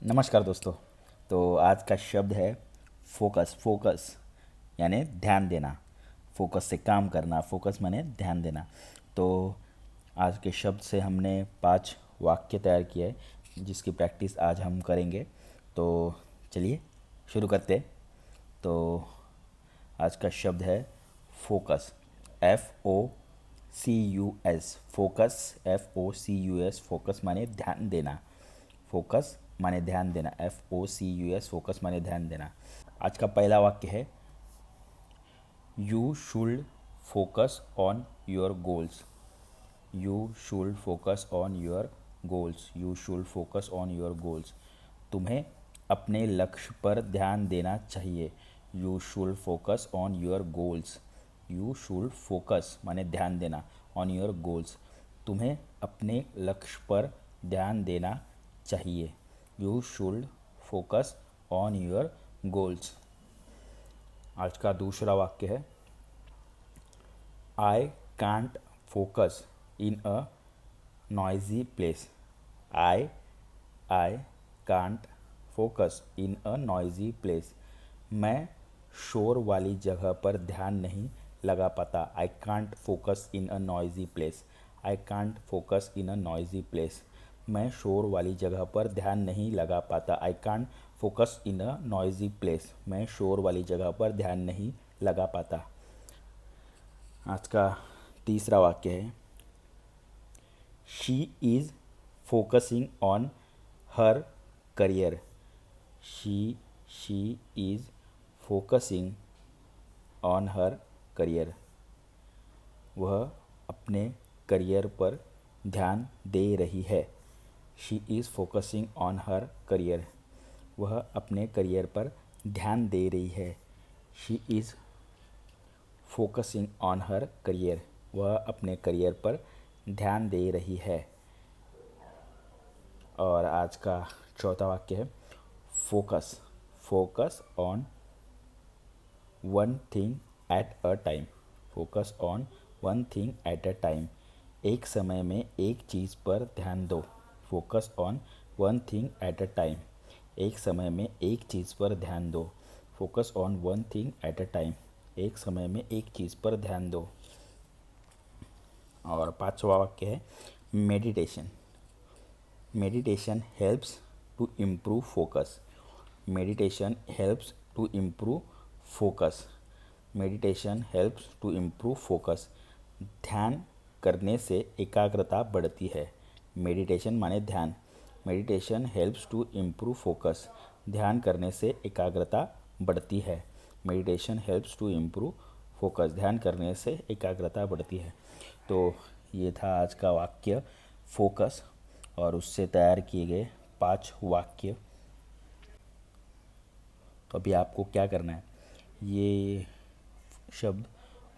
नमस्कार दोस्तों। तो आज का शब्द है फोकस। फोकस यानी ध्यान देना, फोकस से काम करना। फोकस माने ध्यान देना। तो आज के शब्द से हमने 5 वाक्य तैयार किए हैं जिसकी प्रैक्टिस आज हम करेंगे। तो चलिए शुरू करते हैं। तो आज का शब्द है focus. FOCUS। Focus FOCUS। Focus माने ध्यान देना। फोकस माने ध्यान देना। FOCUS। फोकस माने ध्यान देना। आज का पहला वाक्य है you should focus on your goals. You should focus on your goals. You should focus on your goals. तुम्हें अपने लक्ष्य पर ध्यान देना चाहिए। You should focus on your goals. You should focus माने ध्यान देना, ऑन योर गोल्स। तुम्हें अपने लक्ष्य पर ध्यान देना चाहिए। You should focus on your goals. आज का दूसरा वाक्य है आई can't focus in a noisy place. I I can't focus in a noisy place. मैं शोर वाली जगह पर ध्यान नहीं लगा पाता। आई can't focus in a noisy place. I can't focus in a noisy place. मैं शोर वाली जगह पर ध्यान नहीं लगा पाता। आई can't focus in a noisy place. मैं शोर वाली जगह पर ध्यान नहीं लगा पाता। आज का तीसरा वाक्य है she is focusing on her career. She is focusing on her career. वह अपने करियर पर ध्यान दे रही है। She is focusing on her career. वह अपने करियर पर ध्यान दे रही है। She is focusing on her career. वह अपने करियर पर ध्यान दे रही है। और आज का चौथा वाक्य है focus. Focus on one thing at a time. Focus on one thing at a time. एक समय में एक चीज़ पर ध्यान दो। Focus on one thing at a time. एक समय में एक चीज़ पर ध्यान दो। Focus on one thing at a time. एक समय में एक चीज़ पर ध्यान दो। और पांचवा वाक्य है meditation. Meditation helps to improve focus. Meditation helps to improve focus. Meditation helps to improve focus. ध्यान करने से एकाग्रता बढ़ती है। मेडिटेशन माने ध्यान। Meditation helps to improve focus. ध्यान करने से एकाग्रता बढ़ती है। Meditation helps to improve focus. ध्यान करने से एकाग्रता बढ़ती है। तो ये था आज का वाक्य फोकस और उससे तैयार किए गए 5 वाक्य। तो अभी आपको क्या करना है, ये शब्द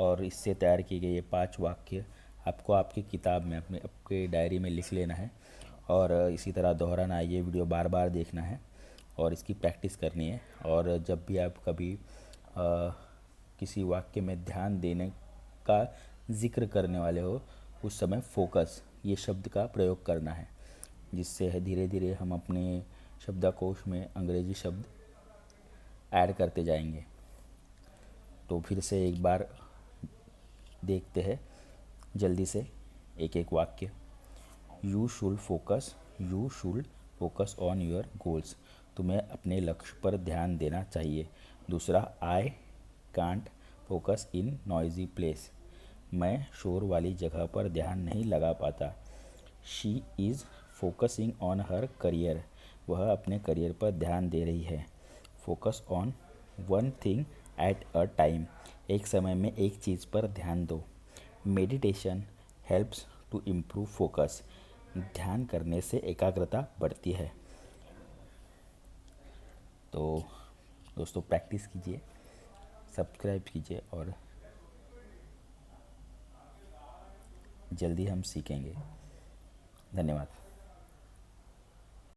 और इससे तैयार किए गए ये 5 वाक्य आपको आपकी किताब में अपने आपके डायरी में लिख लेना है और इसी तरह दोहराना है। ये वीडियो बार बार देखना है और इसकी प्रैक्टिस करनी है। और जब भी आप कभी किसी वाक्य में ध्यान देने का जिक्र करने वाले हो उस समय फोकस ये शब्द का प्रयोग करना है, जिससे है धीरे धीरे हम अपने शब्दकोश में अंग्रेजी शब्द ऐड करते जाएंगे। तो फिर से एक बार देखते हैं जल्दी से एक एक वाक्य। You should focus. You should focus on your goals. तुम्हें अपने लक्ष्य पर ध्यान देना चाहिए। दूसरा, I can't focus in noisy place. मैं शोर वाली जगह पर ध्यान नहीं लगा पाता। She is focusing on her career. वह अपने करियर पर ध्यान दे रही है। Focus on one thing at a time. एक समय में एक चीज़ पर ध्यान दो। Meditation helps to improve focus. ध्यान करने से एकाग्रता बढ़ती है। तो दोस्तों प्रैक्टिस कीजिए, सब्सक्राइब कीजिए और जल्दी हम सीखेंगे। धन्यवाद।